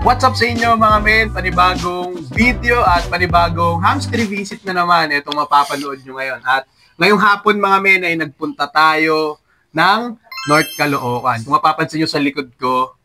What's up sa inyo mga men? Panibagong video at panibagong hamster visit na naman itong mapapanood nyo ngayon. At ngayong hapon mga men ay nagpunta tayo ng North Caloocan. Kung mapapansin nyo sa likod ko,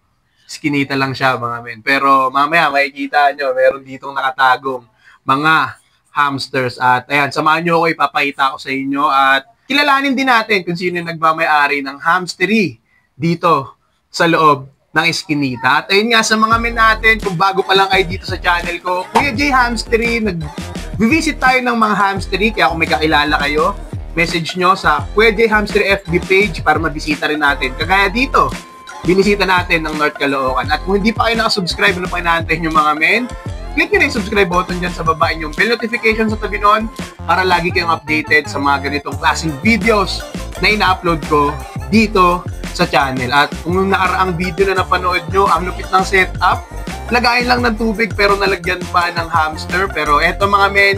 skinita lang siya mga men. Pero mamaya makikita nyo, meron ditong nakatagong mga hamsters. At ayan, samahan nyo ako, ipapakita ko sa inyo at kilalanin din natin kung sino yung nagmamayari ng hamstery dito sa loob ng Eskinita. At ayun nga sa mga men natin, kung bago pa lang kayo dito sa channel ko, Kuya J Hamstery, nag-visit tayo ng mga hamstery, kaya kung may kakilala kayo, message nyo sa Kuya J Hamstery FB page para mabisita rin natin. Kagaya dito, binisita natin ng North Caloocan. At kung hindi pa kayo nakasubscribe, ano pa inaantay nyo mga men, click nyo na yung subscribe button dyan sa baba, yung bell notification sa tabi nun para lagi kayong updated sa mga ganitong klaseng videos na ina-upload ko dito sa channel. At kung yung nakaraang video na napanood nyo, ang lupit ng setup, lagayin lang ng tubig pero nalagyan pa ng hamster. Pero eto mga men,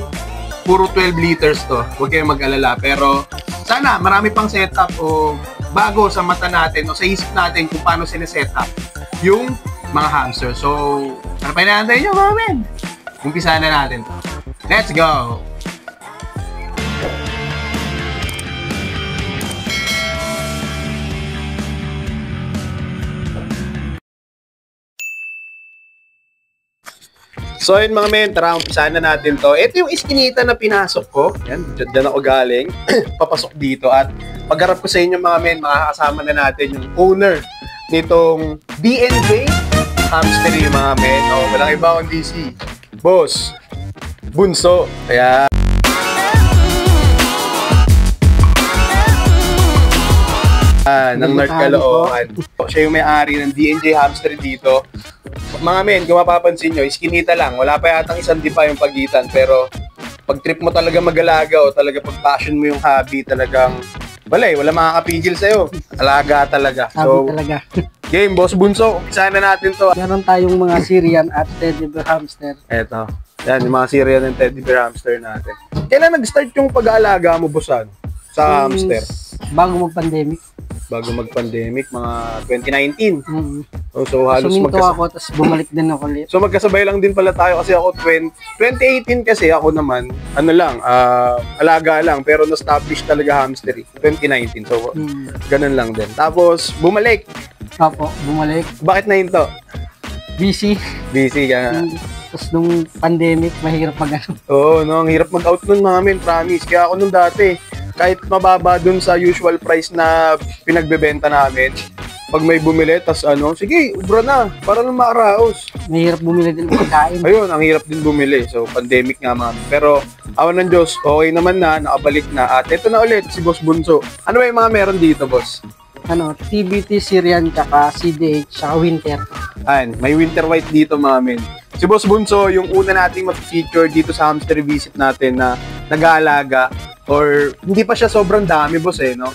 puro 12 liters to. Huwag kayong mag-alala. Pero sana marami pang setup o bago sa mata natin o sa isip natin kung paano sinasetup yung mga hamster. So, ano pa inaantay nyo mga men? Umpisa na natin to. Let's go! So yun mga men, tara umpisahan na natin to. Ito yung Eskinita na pinasok ko. Yan, dyan ako galing. Papasok dito at pagharap ko sa inyo mga men, makakasama na natin yung owner nitong DNJ Hamstery mga men. O, walang iba akong DC. Boss, Bunso. Kaya ng North Caloocan. Siya yung may-ari ng DNJ Hamstery dito. Mga men, kung mapapansin nyo, Eskinita lang. Wala pa yatang isang dipa yung pagitan. Pero pag trip mo talaga mag-alaga o talaga pag passion mo yung hobby, talagang wala makakapigil sa'yo. Alaga talaga. So, talaga. Game, Boss Bunso, umpisahan na natin to. Meron tayong mga Syrian at Teddy Bear Hamster. Eto. Yan, yung mga Syrian and Teddy Bear Hamster natin. Kailan nag-start yung pag-aalaga mo, Bossan? Sa hamster? Bago mag-pandemic. Bago mag-pandemic, mga 2019. Mm-hmm. So halos suminto ako, tapos bumalik din ako ulit. So magkasabay lang din pala tayo kasi ako 2018 kasi ako naman, alaga lang, pero na-establish talaga hamstery. 2019, so ganun lang din. Tapos bumalik. Opo, bumalik. Bakit na yun to? Busy ka. Tapos nung pandemic, mahirap mag-ano. Oo, no, ang hirap mag-out nun mga men, promise. Kaya ako nung dati, kahit mababa dun sa usual price na pinagbebenta namin, pag may bumili, tas sige, ubra na, para lang makaraos. Mahirap bumili din ng pagkain. Ayun, ang hirap din bumili. So, pandemic nga mga. Pero, awan ng Diyos, okay naman na, nakabalik na. At ito na ulit, si Boss Bunso. Ano ba yung mga meron dito, Boss? TBT, Syrian, tsaka CDH, tsaka Winter. Ayan, may Winter White dito mga men. Si Boss Bunso, yung una nating mag-feature dito sa hamster visit natin na nag-aalaga or hindi pa siya sobrang dami, Boss no?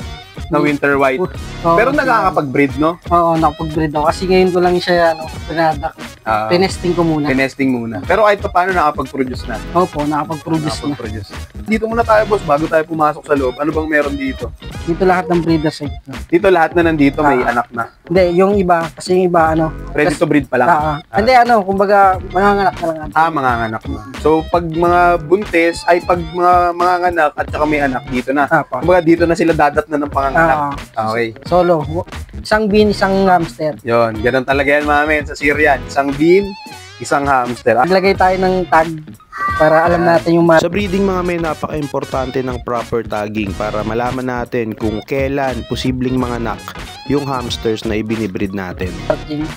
Na Winter White. Pero nakakapag-breed, no? Oo, nakapag-breed ako. Kasi ngayon ko lang siya, pinadak. Pinesting ko muna. Pinesting muna. Pero kahit pa paano nakapag-produce na? Opo, nakapag-produce na. Dito muna tayo, Boss, bago tayo pumasok sa loob. Ano bang meron dito? Dito lahat ng breeder set. Dito lahat na nandito, may anak na. Hindi, yung iba, kasi yung iba, ready to breed pa lang? Hindi, kumbaga, manganganak na lang. Manganganak na. So, pag mga buntis, ay pag mga manganganak at saka may anak, dito na. Kumbaga, dito na sila dadat na ng panganganak. Okay. Solo. Isang bean, isang hamster. Yon, ganun talaga yan mga men sa Syrian. Isang bean, isang hamster. Maglagay tayo ng tag para alam natin yung sa breeding mga men, napaka-importante ng proper tagging para malaman natin kung kailan posibleng manganak yung hamsters na ibinibreed natin.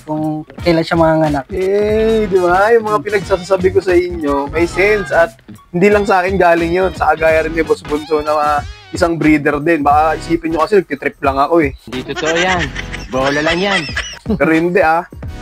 Kung kailan siya manganak. Di ba? Yung mga pinagsasabi ko sa inyo, may sense at hindi lang sa akin galing yun. Sa agaya rin ni Boss Bunso na isang breeder din. Baka isipin nyo kasi nagtitrip lang ako Hindi totoo yan. Bola lang yan. Pero hindi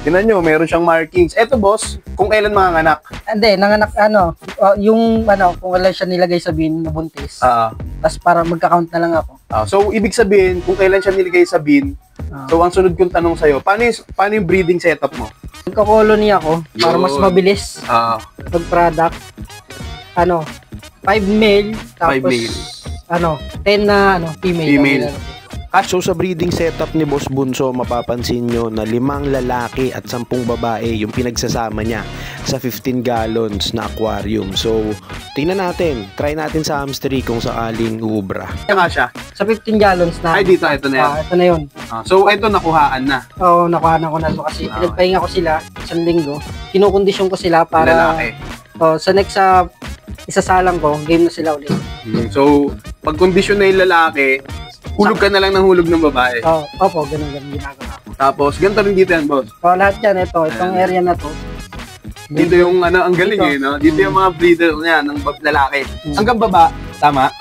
Tingnan nyo, meron siyang markings. Eto boss, kung kailan manganganak? Hindi, nanganak kung kailan siya nilagay sa bin na buntis. Tapos para magka-count na lang ako. So, ibig sabihin, kung kailan siya nilagay sa bin, so ang sunod kong tanong sa'yo, paano yung breeding setup mo? Nagko-colony ako para mas mabilis mag-product. 5 male, tapos 10 na female. So sa breeding setup ni Boss Bunso, mapapansin nyo na 5 lalaki at 10 babae yung pinagsasama niya sa 15 gallons na aquarium. So tingnan natin, try natin sa hamstery kung sakaling ubra. Kaya siya. Sa 15 gallons na. Ay, dito, ito na yan. Ito na yun. So, ito nakuhaan na. Oo, nakuha ko na ito kasi pinagpahinga ko sila isang linggo. Kinukondisyon ko sila para Lalaki. sa next isasalang ko, game na sila ulit. So, pag kondisyon na yung lalaki, hulog ka na lang ng hulog ng babae. Opo, ganun ginagawa ko. Tapos, ganito rin dito yan, boss. Lahat yan, itong area na to. Dito yung, ang galing Dito. no? Dito yung mga breeder niya, ng lalaki. Hanggang baba, tama?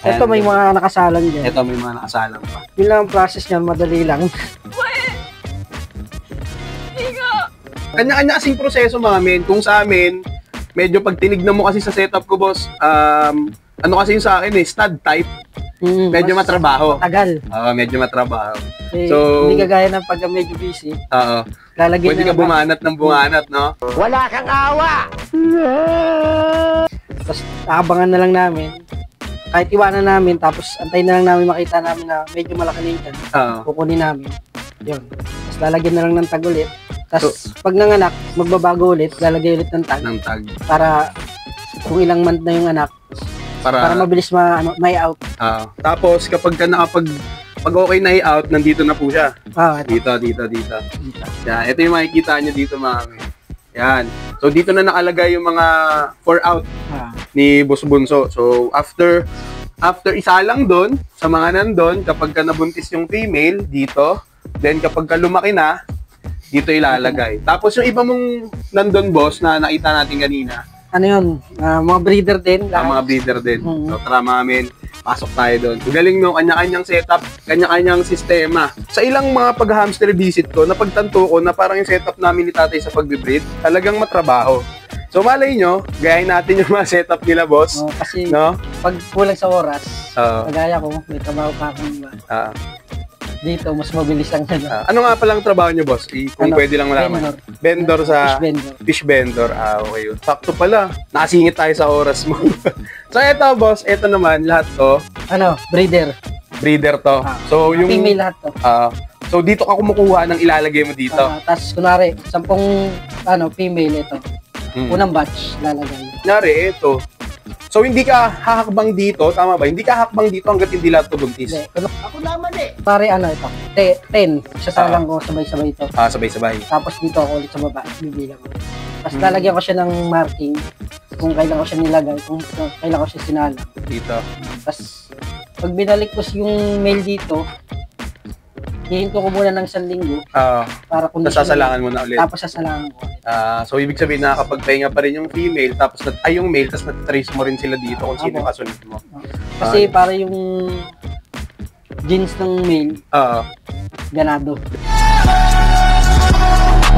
Ito may mga nakasalang dyan. Ito, may mga nakasalang pa. Yun lang ang process niyan, madali lang. Kanya-kanya kasing proseso mga men. Kung sa amin, medyo pag tinignan mo kasi sa setup ko, boss, ano kasi yung sa akin stud type. Medyo matrabaho. Tagal. Medyo matrabaho. So, hindi kagaya ng pag medyo busy. Lalagyan Pwede ka bumanat ng bumanat, no? Wala kang awa! Tapos, aabangan na lang namin. Kahit iwanan namin, tapos antayin na lang namin makita namin na medyo malaki na yung tiyan. Kukunin namin. Yun. Tapos lalagyan na lang ng tag ulit. Tapos, pag nanganak, magbabago ulit, lalagay ulit ng tag. Para kung ilang month na yung anak, para mabilis may out. Tapos, kapag ka pag okay na i-out, nandito na po siya. Ito. Dito. Yan, ito yung makikita nyo dito, mga men. Yan. So, dito na nakalagay yung mga 4 out ni Boss Bunso. So, after isa lang doon, sa mga nandun, kapag ka nabuntis yung female, dito. Then, kapag ka lumaki na, dito ilalagay. Tapos, yung iba mong nandun, boss, na nakita natin kanina. Ano yun? Mga breeder din. Mga breeder din. So, tara mga men, pasok tayo doon. Galing no, kanya-kanyang setup, kanya-kanyang sistema. Sa ilang mga pag-hamster visit ko, napagtanto ko na parang yung setup namin ni tatay sa pag-breed, talagang matrabaho. So malay nyo, gayahin natin yung mga setup nila, boss. Kasi pag kulang sa oras, kagaya ko, may trabaho pa akong iba. Dito, mas mabilis lang yan. Ano nga palang trabaho nyo, boss? Kung pwede lang malaman. Vendor sa... Fish vendor. Okay yun. Sakto pala. Nakasingit tayo sa oras mo. So, eto, boss. Eto naman, lahat to. Breeder. Breeder to. So, yung... Female lahat to. So, dito ka kumukuha ng ilalagay mo dito. Tapos, kunwari, 10 female ito. Unang batch, lalagay. Kunwari, eto. So, hindi ka hahakbang dito, tama ba? Hindi ka hahakbang dito hanggat hindi lahat ito buntis. Ako naman Pare, ito. 10. Sasalang ko, sabay-sabay ito. Sabay-sabay. Tapos dito ako ulit sa baba, bibilang ko. Tapos lalagyan ko siya ng marking kung kailan ko siya nilagay, kung kailan ko siya sinalang. Dito. Tapos, pag binalik ko yung mail dito, hihinto ko muna ng 1 linggo para kung sasalangan mo na ulit. Tapos sasalangan ko. So, ibig sabihin na kapag pahinga pa rin yung female, tapos yung male, tapos natitrace mo rin sila dito kung sino yung kasunod mo. Kasi para yung genes ng male, ganado.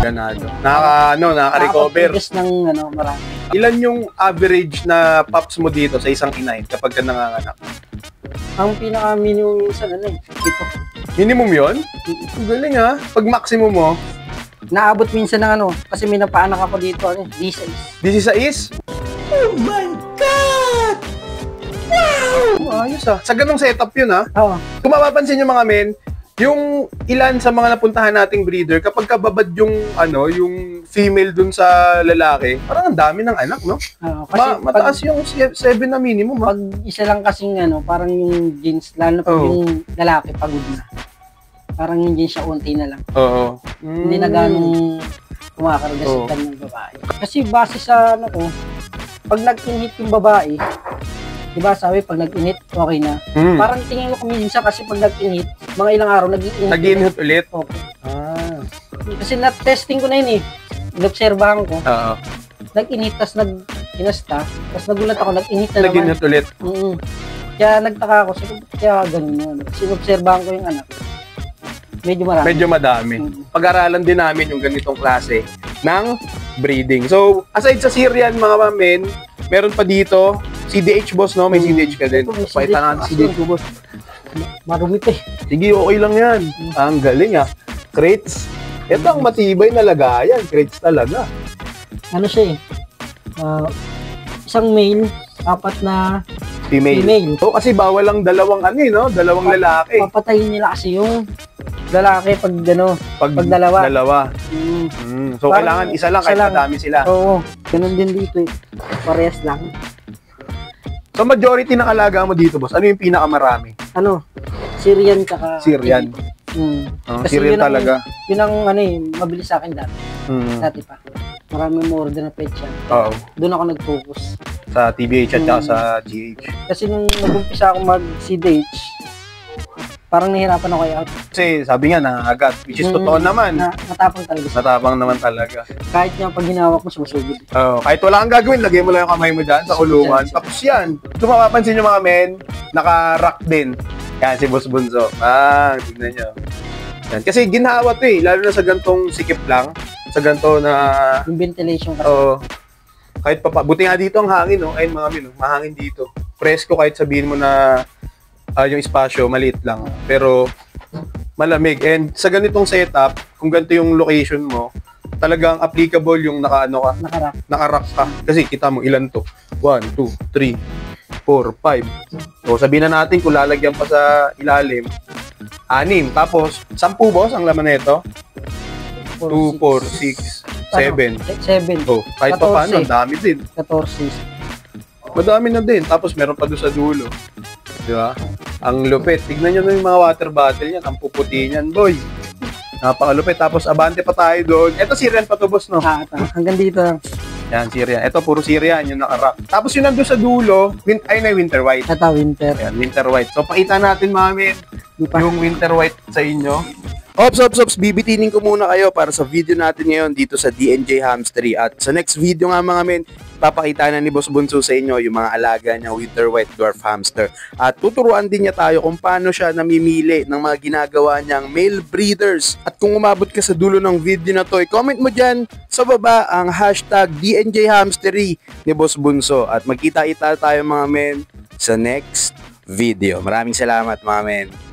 Nakaka-recover. Nakaka-produce ng marami. Ilan yung average na pups mo dito sa isang inay kapag ka nanganganak? Ang pinaka-minimum minsan, 7. Minimum yun? Galing ha. Pag maximum mo? Naabot minsan ng kasi may napaanak ako dito, 16. 16? Oh my God! Wow! Ayos ha. Sa ganong setup yun ha. Kung mapapansin nyo mga men, yung ilan sa mga napuntahan nating breeder, kapag kababad yung yung female dun sa lalaki, parang ang dami ng anak, no? Kasi mataas yung 7 na minimum, ha? Pag isa lang kasing parang yung genes, lalo na pag yung lalaki pagod na. Parang yung genes siya unti na lang. Hindi na ganong kumakarga sa kanyang babae. Kasi base sa pag nag-inhit yung babae, diba sabi pag nag-inhit, okay na. Parang tingin ko minsan kasi pag nag-inhit, mga ilang araw nag-inhit ulit? Okay. Kasi na-testing ko na yun inobserbahan ko. Nag-inhit, tapos nag-inasta, tapos nagulat ako, nag-inhit na naman. Nag-inhit ulit? Kaya nagtaka ako, kaya ganun yun. Kasi inobserbahan ko yung anak. Medyo madami. Pag-aralan din namin yung ganitong klase ng breeding. So, aside sa Syrian, mga men, meron pa dito, CDH, boss, no? May CDH ka din. Pakita natin CDH ko, boss. Marumit Sige, okay lang yan. Ang galing, Crates. Ito ang matibay na lagayan. Crates talaga. Siya isang male, 4 na Female. So, kasi bawal lang dalawang dalawang lalaki. Papatayin nila kasi yung lalaki pag dalawa. So, kailangan isa lang kahit madami sila. Oo, ganun din dito eh. Parehas lang. So, majority ng alaga mo dito, boss, ano yung pinakamarami? Syrian tsaka... Syrian. Kasi Syrian talaga. Yun ang mabilis sa akin dati. Dati pa. Marami mo order na pet shop. Oo. Doon ako nag-focus. Sa TBH at sa GH. Kasi nung nag-umpisa ako mag-CDH, parang nahirapan ako i-out. Kasi sabi nga agad, which is totoo naman. Matapang talaga. Matapang naman talaga. Kahit nga pag hinawak mo, sumusugod. Kahit wala kang gagawin, lagay mo lang yung kamay mo dyan sa kulungan. Tapos yan. Kung mapapansin nyo mga men, naka-rock din. Yan, si Boss Bunso. Tignan nyo. Yan. Kasi ginhawa to lalo na sa gantong sikip lang. Sa ganto na... Yung ventilation kasi. Kahit buti nga dito ang hangin, ayun mga men, mahangin dito. Presko kahit sabihin mo na yung espasyo, maliit lang. Pero malamig. And sa ganitong setup, kung ganito yung location mo, talagang applicable yung naka-rack ka. Kasi kita mo ilan to. 1, 2, 3, 4, 5. So sabihin na natin kung lalagyan pa sa ilalim, 6. Tapos, 10 boss ang laman nito. 2, 4, 6, 7. 7. Oh, kahit pa paano, dami din. 14. Madami na din. Tapos meron pa doon sa dulo. Di ba? Ang lupit. Tignan nyo na yung mga water bottle niyan. Ang puputi niyan, boy. Napakalupit. Tapos abante pa tayo doon. Ito Syrian pa to, boss, no? Hanggang dito lang. Yan, Syrian. Ito, puro Syrian. Yung naka-rock. Tapos yun nandun sa dulo, winter white. Ito, winter. Yan, winter white. So, pakita natin, mga men, yung winter white sa inyo. Ops, bibitinin ko muna kayo para sa video natin ngayon dito sa DNJ Hamstery. At sa next video nga mga men, papakita na ni Boss Bunso sa inyo yung mga alaga niya winter white dwarf hamster. At tuturuan din niya tayo kung paano siya namimili ng mga ginagawa niyang male breeders. At kung umabot ka sa dulo ng video na to, i-comment mo dyan sa baba ang hashtag DNJ Hamstery ni Boss Bunso. At magkita-kita tayo mga men sa next video. Maraming salamat mga men.